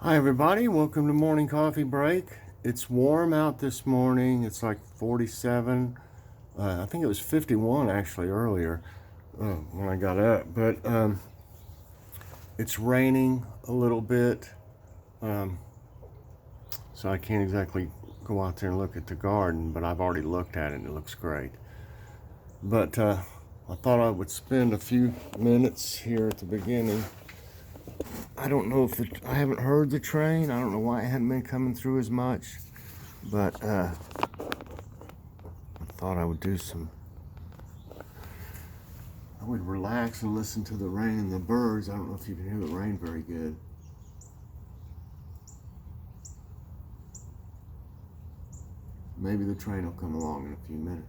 Hi everybody, welcome to Morning Coffee Break. It's warm out this morning. It's like 47. I think it was 51 actually earlier when I got up. But it's raining a little bit, so I can't exactly go out there and look at the garden, but I've already looked at it and it looks great. But I thought I would spend a few minutes here at the beginning. I don't know if I haven't heard the train. I don't know why it hadn't been coming through as much, but I thought I would I would relax and listen to the rain and the birds. I don't know if you can hear the rain very good. Maybe the train will come along in a few minutes.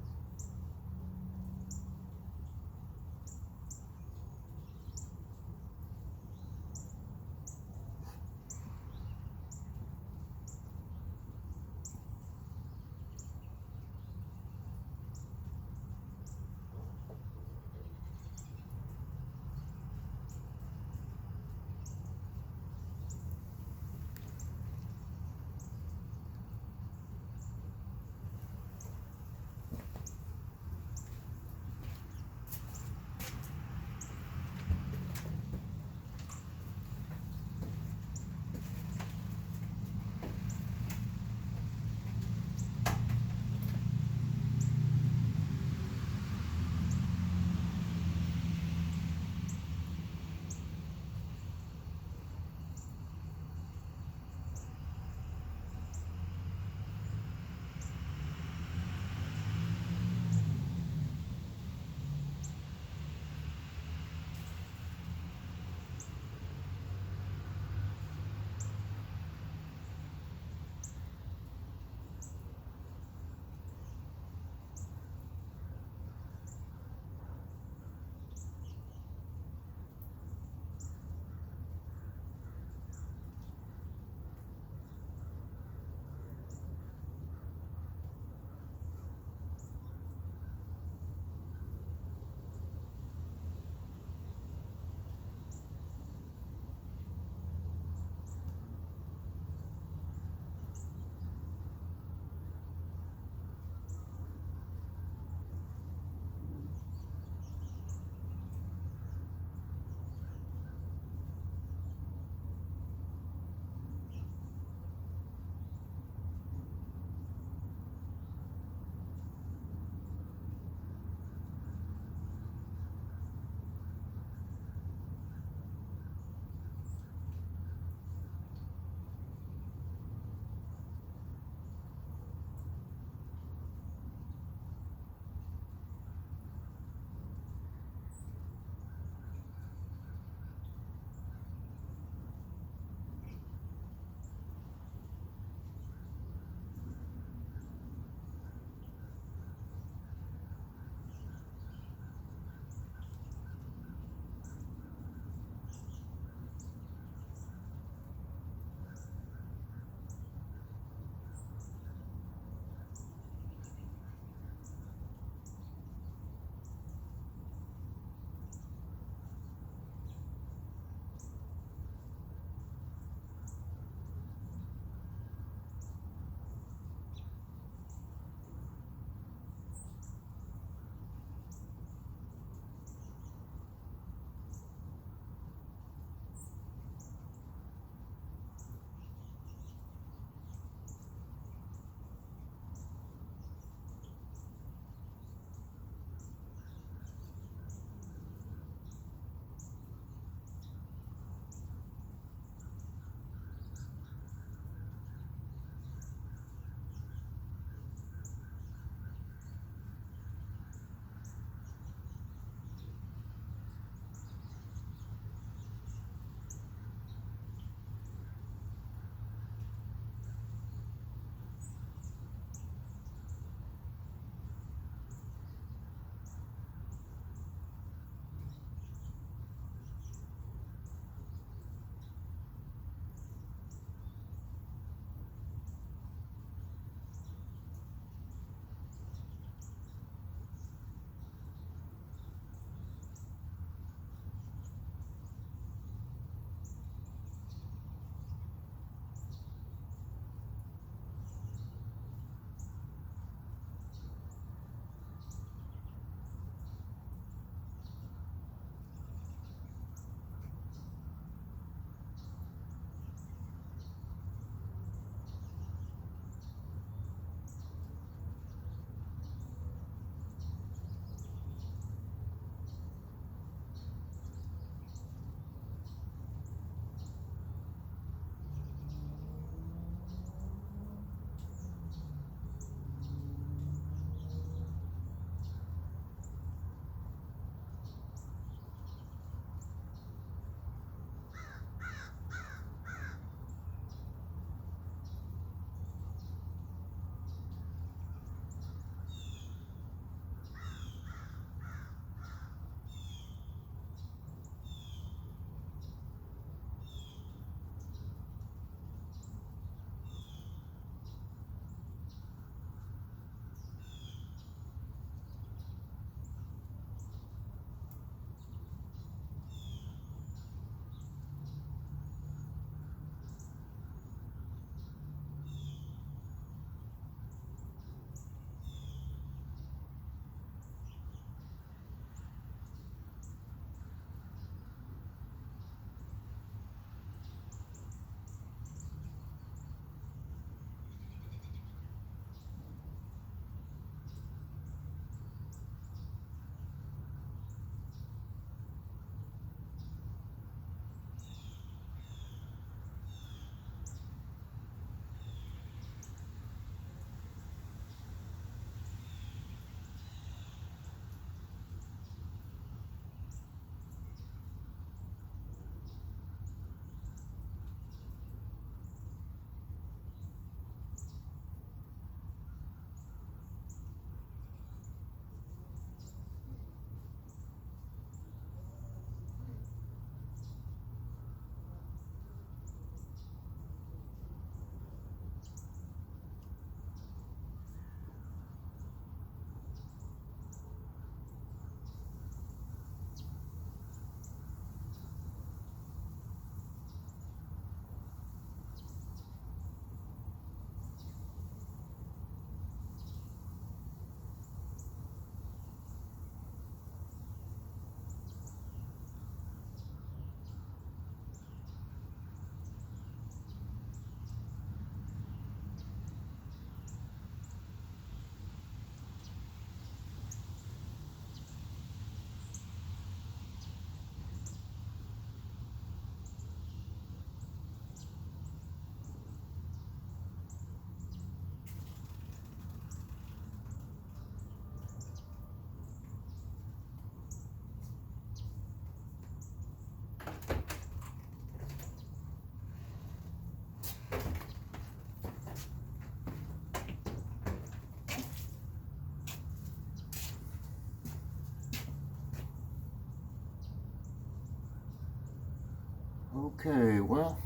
Okay, well,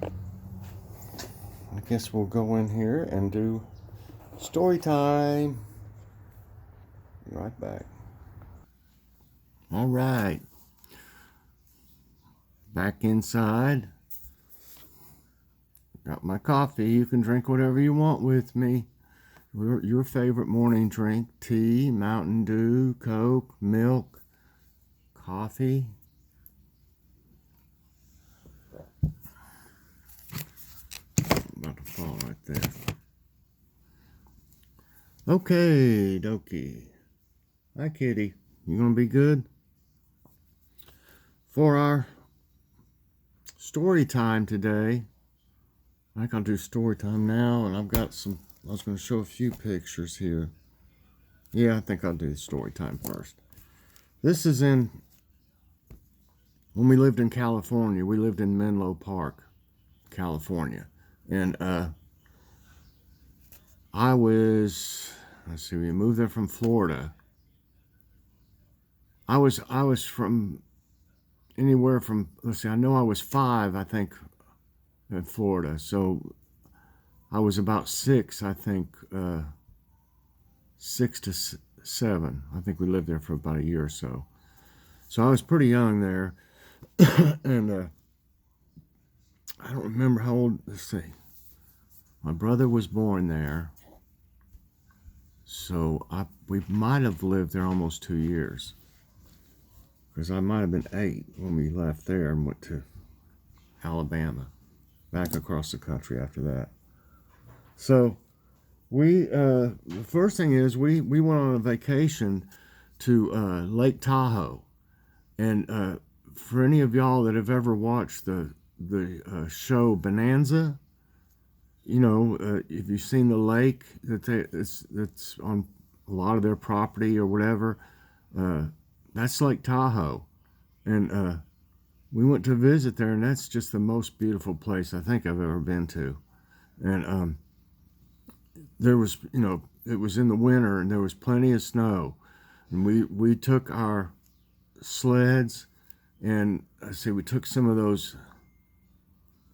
I guess we'll go in here and do story time. Be right back. All right, back inside. Got my coffee. You can drink whatever you want with me. Your favorite morning drink: tea, Mountain Dew, Coke, milk, coffee. About to fall right there. Okay, dokie. Hi, kitty. You gonna be good? For our story time today, I think I'll do story time now, and I've got some. I was going to show a few pictures here. Yeah, I think I'll do story time first. This is when we lived in California. We lived in Menlo Park, California, and let's see, we moved there from Florida. I was from anywhere from, let's see, I know I was 5, I think, in Florida. So I was about 6, I think, 6 to 7. I think we lived there for about a year or so. So I was pretty young there. And I don't remember how old, let's see. My brother was born there. So we might have lived there almost 2 years. Because I might have been 8 when we left there and went to Alabama. Back across the country after that. So the first thing is we went on a vacation to Lake Tahoe. And for any of y'all that have ever watched the show Bonanza, you know, if you've seen the lake that's on a lot of their property or whatever, that's Lake Tahoe. And we went to visit there, and that's just the most beautiful place I think I've ever been to. And there was, you know, it was in the winter, and there was plenty of snow. And we took our sleds, and I say we took some of those.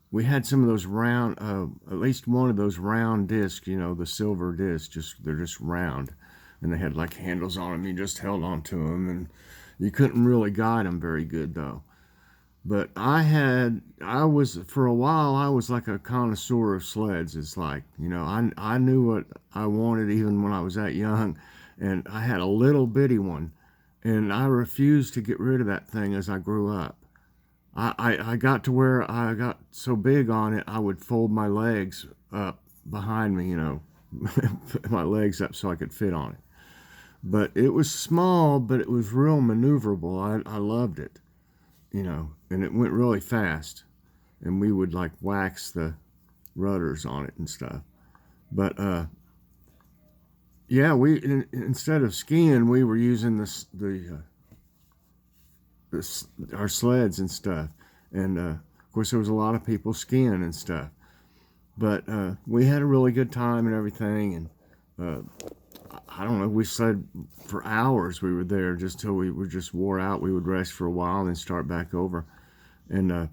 We had some of those round, at least one of those round discs, you know, the silver discs. They're just round, and they had like handles on them. You just held on to them, and you couldn't really guide them very good though. But for a while, I was like a connoisseur of sleds. It's like, you know, I knew what I wanted even when I was that young. And I had a little bitty one. And I refused to get rid of that thing as I grew up. I got to where I got so big on it, I would fold my legs up behind me, you know, put my legs up so I could fit on it. But it was small, but it was real maneuverable. I loved it, you know, and it went really fast. And we would like wax the rudders on it and stuff. But yeah, instead of skiing, we were using our sleds and stuff. And of course, there was a lot of people skiing and stuff. But we had a really good time and everything. And I don't know, we sled for hours. We were there just till we were just wore out. We would rest for a while and then start back over. And I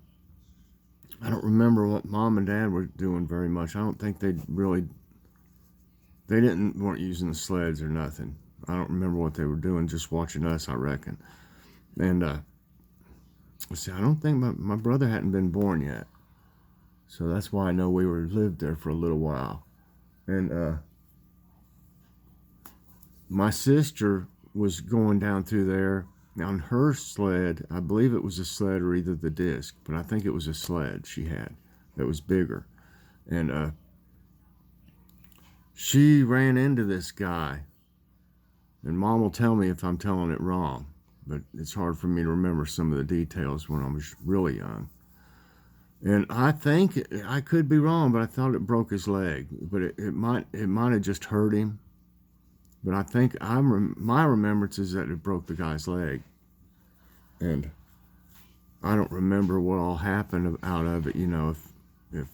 don't remember what Mom and Dad were doing very much. I don't think they weren't using the sleds or nothing. I don't remember what they were doing, just watching us, I reckon. And see, I don't think my brother hadn't been born yet. So that's why I know we lived there for a little while. And my sister was going down through there on her sled. I believe it was a sled or either the disc, but I think it was a sled she had that was bigger. And she ran into this guy. And Mom will tell me if I'm telling it wrong, but it's hard for me to remember some of the details when I was really young. And I think, I could be wrong, but I thought it broke his leg. But it might have just hurt him. But I think my remembrance is that it broke the guy's leg. And I don't remember what all happened out of it, you know, if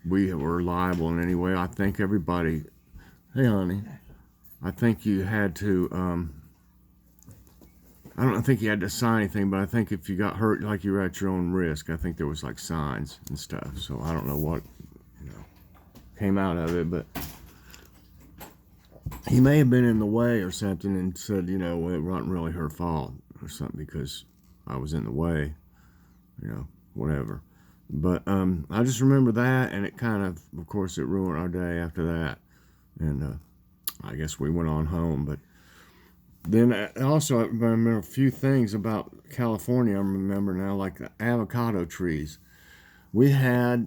we were liable in any way. I think everybody, hey honey, I think you had to I don't think you had to sign anything, but I think if you got hurt, like you were at your own risk, I think there was like signs and stuff. So I don't know what, you know, came out of it, but he may have been in the way or something and said, you know, well, it wasn't really her fault or something because I was in the way, you know, whatever. But I just remember that, and it kind of course, it ruined our day after that. And I guess we went on home. But then also, I remember a few things about California. I remember now, like the avocado trees. I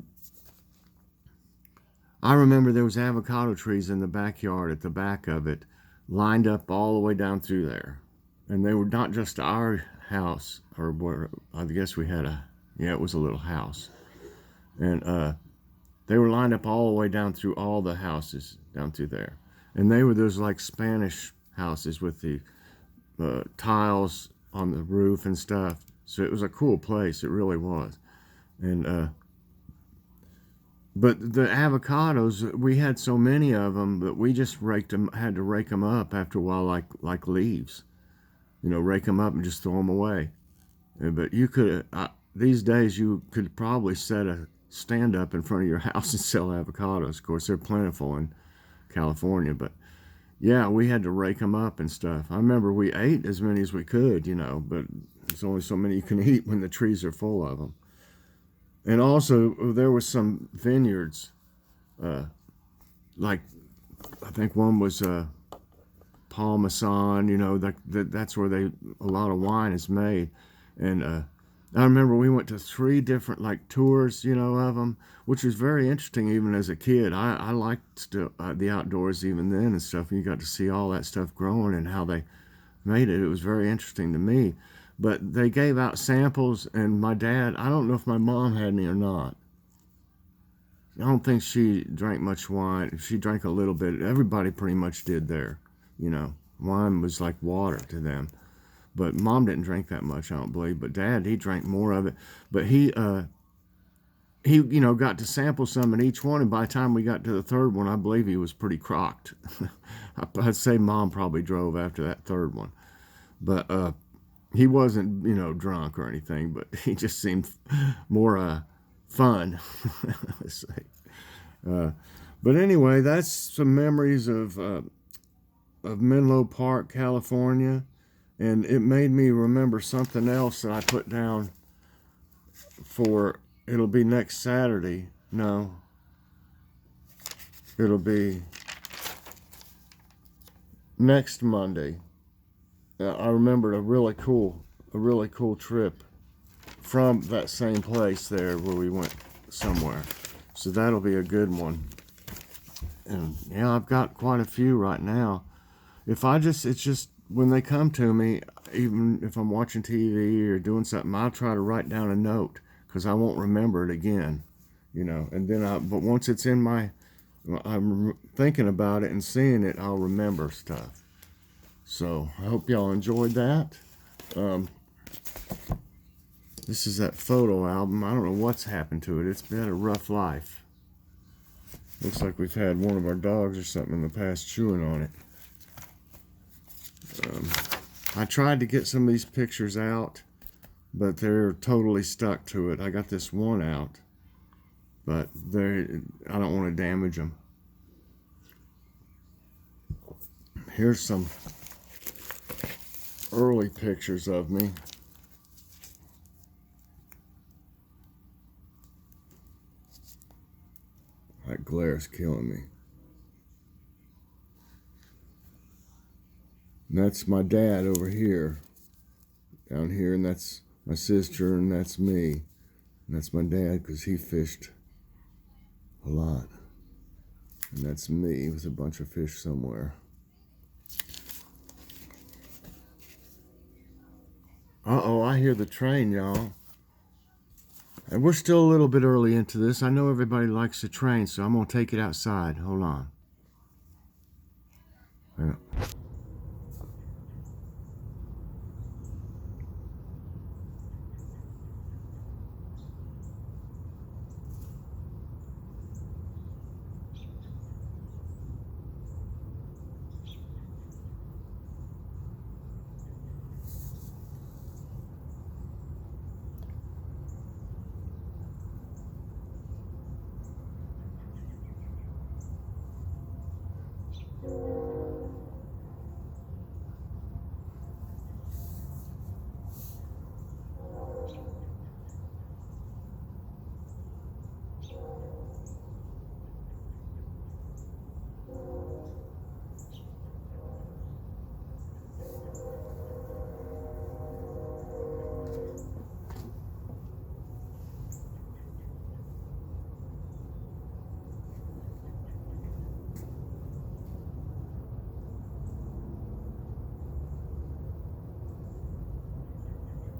remember there was avocado trees in the backyard at the back of it, lined up all the way down through there. And they were not just our house, or where I guess we had it was a little house. And they were lined up all the way down through all the houses down through there. And they were those like Spanish houses with the tiles on the roof and stuff. So it was a cool place. It really was. And but the avocados, we had so many of them, but we just had to rake them up after a while, like leaves. You know, rake them up and just throw them away. But you could, these days, you could probably set a stand up in front of your house and sell avocados. Of course, they're plentiful in California, but yeah, we had to rake them up and stuff. I remember we ate as many as we could, you know, but there's only so many you can eat when the trees are full of them. And also, there was some vineyards, like I think one was Parmesan, you know, that's where a lot of wine is made. And I remember we went to 3 different like tours, you know, of them, which was very interesting even as a kid. I liked the outdoors even then and stuff. And you got to see all that stuff growing and how they made it. It was very interesting to me. But they gave out samples, and my dad, I don't know if my mom had any or not. I don't think she drank much wine. She drank a little bit. Everybody pretty much did there, you know. Wine was like water to them. But Mom didn't drink that much, I don't believe. But Dad, he drank more of it. But he you know, got to sample some in each one. And by the time we got to the third one, I believe he was pretty crocked. I'd say Mom probably drove after that third one. But he wasn't, you know, drunk or anything. But he just seemed more fun, let's say. But anyway, that's some memories of Menlo Park, California. And it made me remember something else that I put down for, it'll be next Saturday. No, it'll be next Monday. I remembered a really cool trip from that same place there where we went somewhere. So that'll be a good one. And yeah, I've got quite a few right now. It's just when they come to me, even if I'm watching TV or doing something, I'll try to write down a note because I won't remember it again, you know. And then but once it's in I'm thinking about it and seeing it, I'll remember stuff. So I hope y'all enjoyed that. This is that photo album. I don't know what's happened to it. It's been a rough life. Looks like we've had one of our dogs or something in the past chewing on it. I tried to get some of these pictures out, but they're totally stuck to it. I got this one out, but I don't want to damage them. Here's some early pictures of me. That glare is killing me. And that's my dad over here, down here, and that's my sister, and that's me. And that's my dad because he fished a lot. And that's me with a bunch of fish somewhere. Uh-oh, I hear the train, y'all. And we're still a little bit early into this. I know everybody likes the train, so I'm going to take it outside. Hold on. Yeah.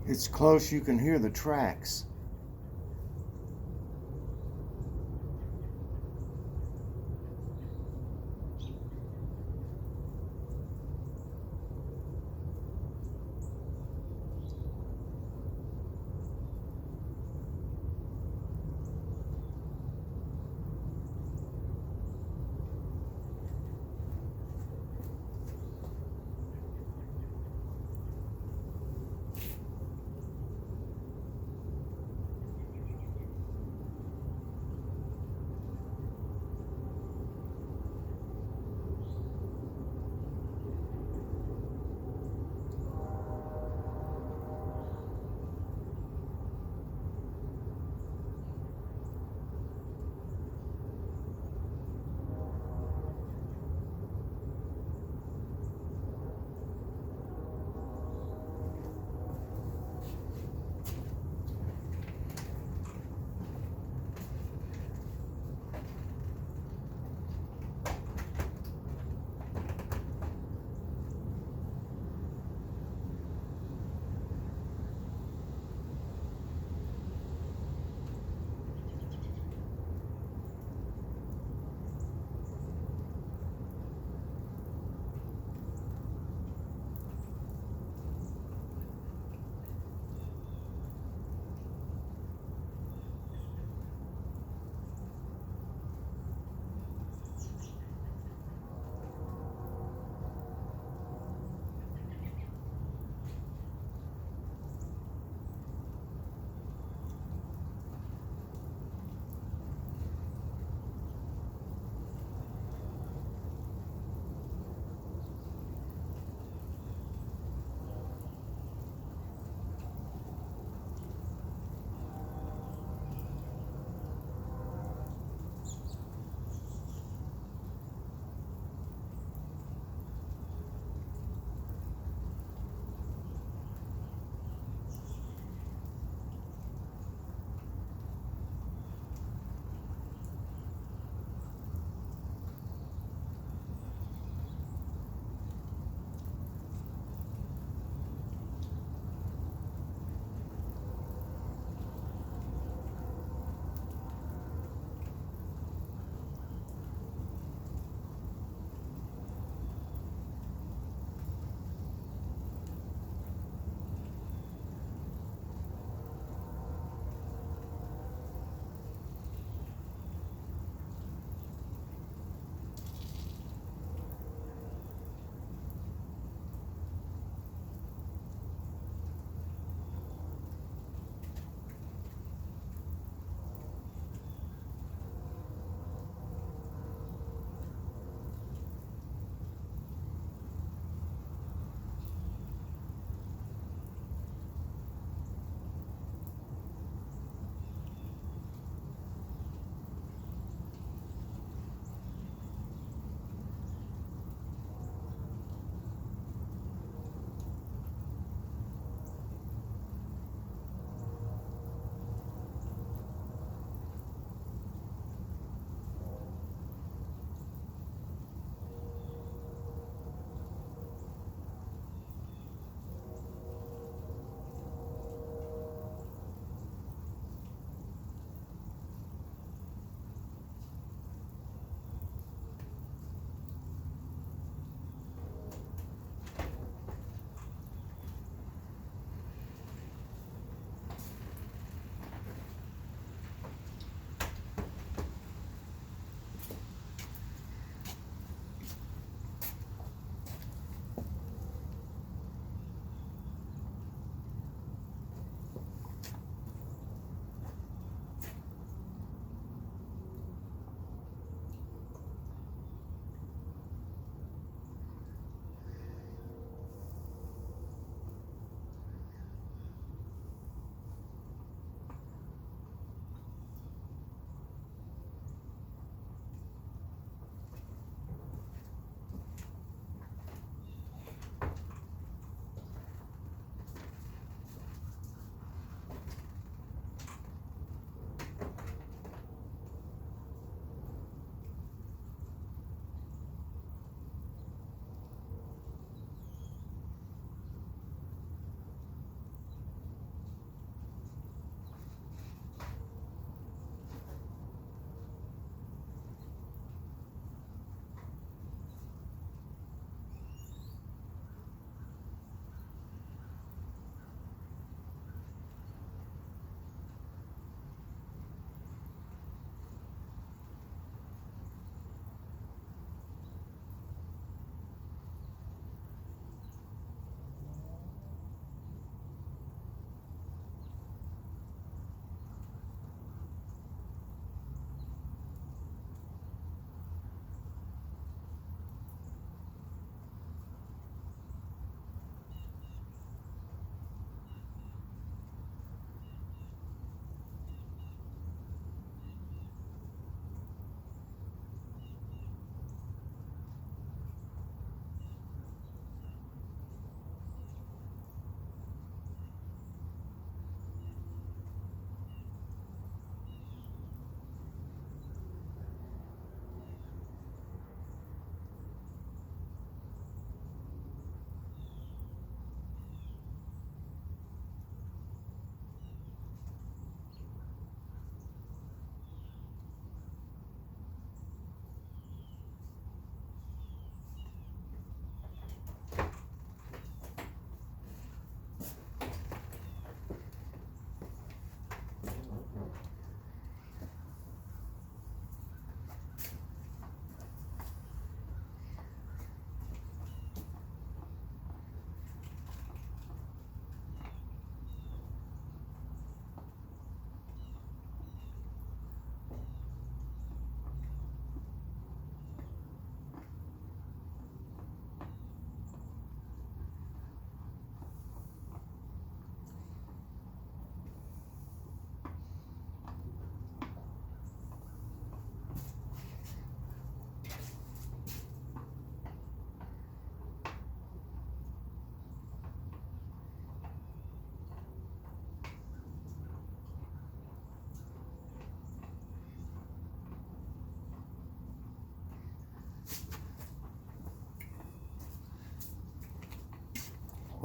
It's close, you can hear the tracks.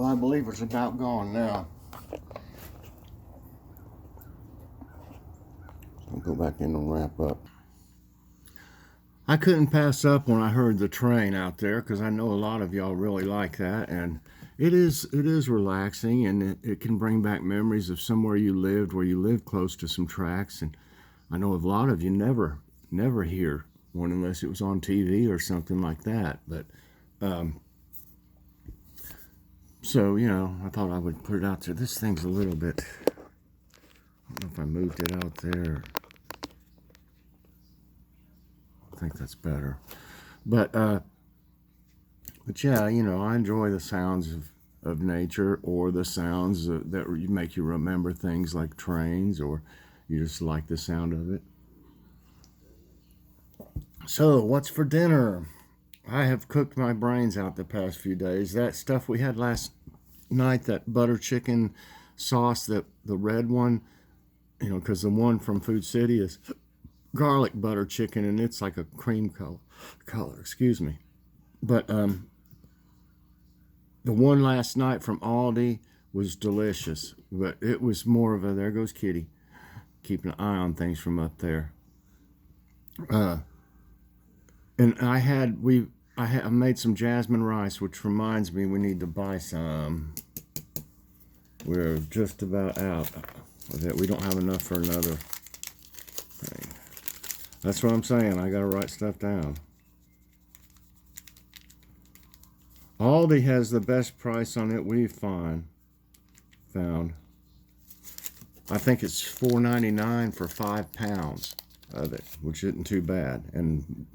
Well, I believe it's about gone now. I'll go back in and wrap up. I couldn't pass up when I heard the train out there, because I know a lot of y'all really like that, and it is relaxing, and it can bring back memories of somewhere you lived, where you lived close to some tracks. And I know a lot of you never hear one unless it was on TV or something like that. But so, you know, I thought I would put it out there. This thing's a little bit, I don't know if I moved it out there. I think that's better. But yeah, you know, I enjoy the sounds of nature, or the sounds that make you remember things like trains, or you just like the sound of it. So, what's for dinner? I have cooked my brains out the past few days. That stuff we had last night, that butter chicken sauce, the red one, you know, because the one from Food City is garlic butter chicken, and it's like a cream color, excuse me. But the one last night from Aldi was delicious, but it was more of a, there goes Kitty, keeping an eye on things from up there. And I made some jasmine rice, which reminds me we need to buy some. We're just about out of it. We don't have enough for another thing. That's what I'm saying. I gotta write stuff down. Aldi has the best price on it we've found. I think it's $4.99 for 5 pounds of it, which isn't too bad. And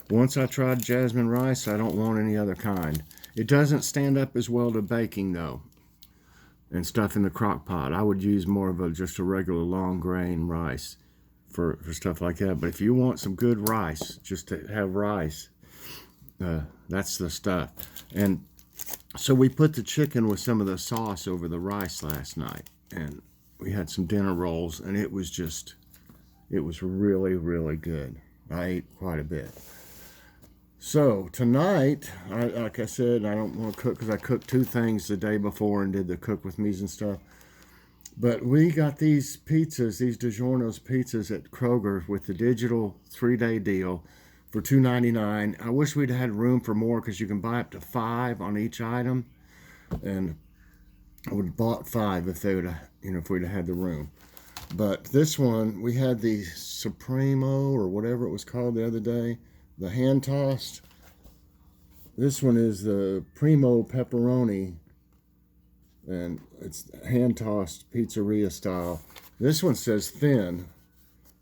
once I tried jasmine rice, I don't want any other kind. It doesn't stand up as well to baking though, and stuff in the crock pot. I would use more of just a regular long grain rice for stuff like that. But if you want some good rice, just to have rice, that's the stuff. And so we put the chicken with some of the sauce over the rice last night, and we had some dinner rolls, and it was really, really good. I ate quite a bit. So tonight, like I said, I don't want to cook because I cooked 2 things the day before and did the cook with me's and stuff. But we got these pizzas, these DiGiorno's pizzas at Kroger with the digital 3-day deal for $2.99. I wish we'd had room for more, because you can buy up to 5 on each item, and I would have bought 5 if they would have, you know, if we'd have had the room. But this one, we had the Supremo or whatever it was called the other day, the hand tossed. This one is the Primo pepperoni, and it's hand tossed pizzeria style. This one says thin.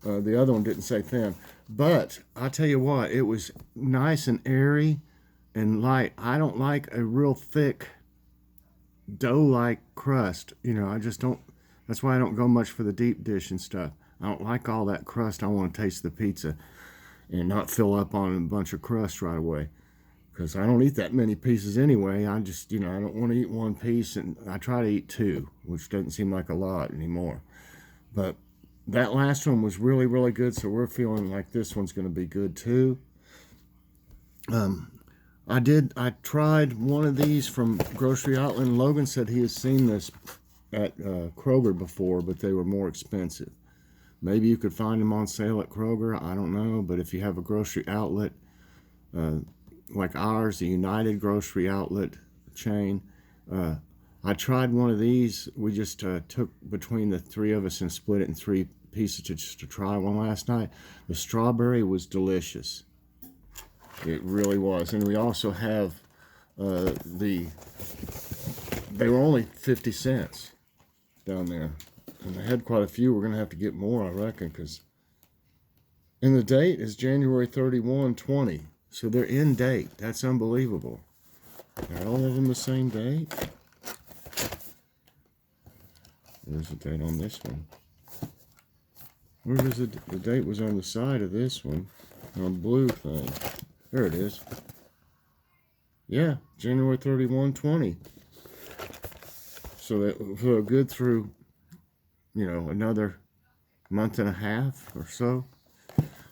The other one didn't say thin. But I tell you what, it was nice and airy and light. I don't like a real thick dough-like crust. You know, I just don't. That's why I don't go much for the deep dish and stuff. I don't like all that crust. I want to taste the pizza and not fill up on a bunch of crust right away, because I don't eat that many pieces anyway. I just, you know, I don't want to eat 1 piece, and I try to eat 2, which doesn't seem like a lot anymore. But that last one was really, really good, so we're feeling like this one's going to be good too. I tried one of these from Grocery Outlet, and Logan said he has seen this at Kroger before, but they were more expensive. Maybe you could find them on sale at Kroger, I don't know. But if you have a grocery outlet like ours, the United Grocery Outlet chain, I tried one of these. We just took between the 3 of us and split it in 3 pieces just to try one last night. The strawberry was delicious. It really was. And we also have they were only 50 cents down there. And I had quite a few. We're going to have to get more, I reckon, because... And the date is January 31, 20. So they're in date. That's unbelievable. Are all of them the same date? There's the date on this one. Where is it? The date was on the side of this one. On the blue thing. There it is. Yeah, January 31, 20. So we're good through, you know, another month and a half or so.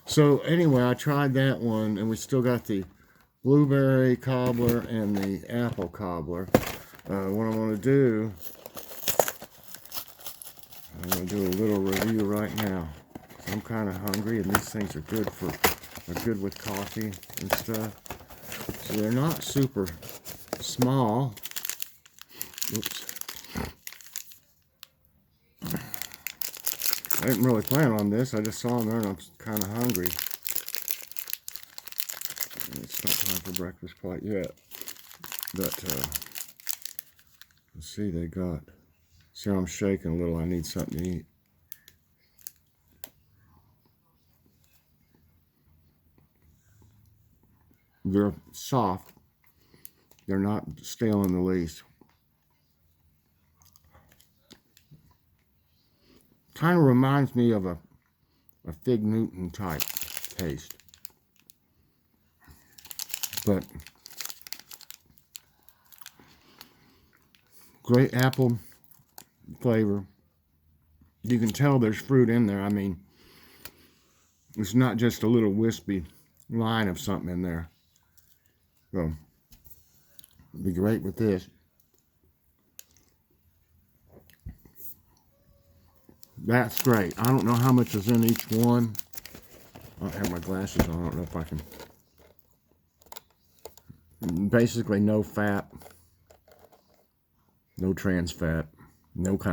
So anyway, I tried that one, and we still got the blueberry cobbler and the apple cobbler. What I'm going to do, I'm going to do a little review right now. I'm kind of hungry, and these things are good with coffee and stuff. So they're not super small. Oops. I didn't really plan on this. I just saw them there, and I'm kind of hungry. And it's not time for breakfast quite yet. But let's see, see how I'm shaking a little. I need something to eat. They're soft. They're not stale in the least. Kind of reminds me of a Fig Newton type taste. But great apple flavor. You can tell there's fruit in there. I mean, it's not just a little wispy line of something in there. So, it'd be great with this. That's great. I don't know how much is in each one. I don't have my glasses on. I don't know if I can. Basically, no fat, no trans fat, no kind of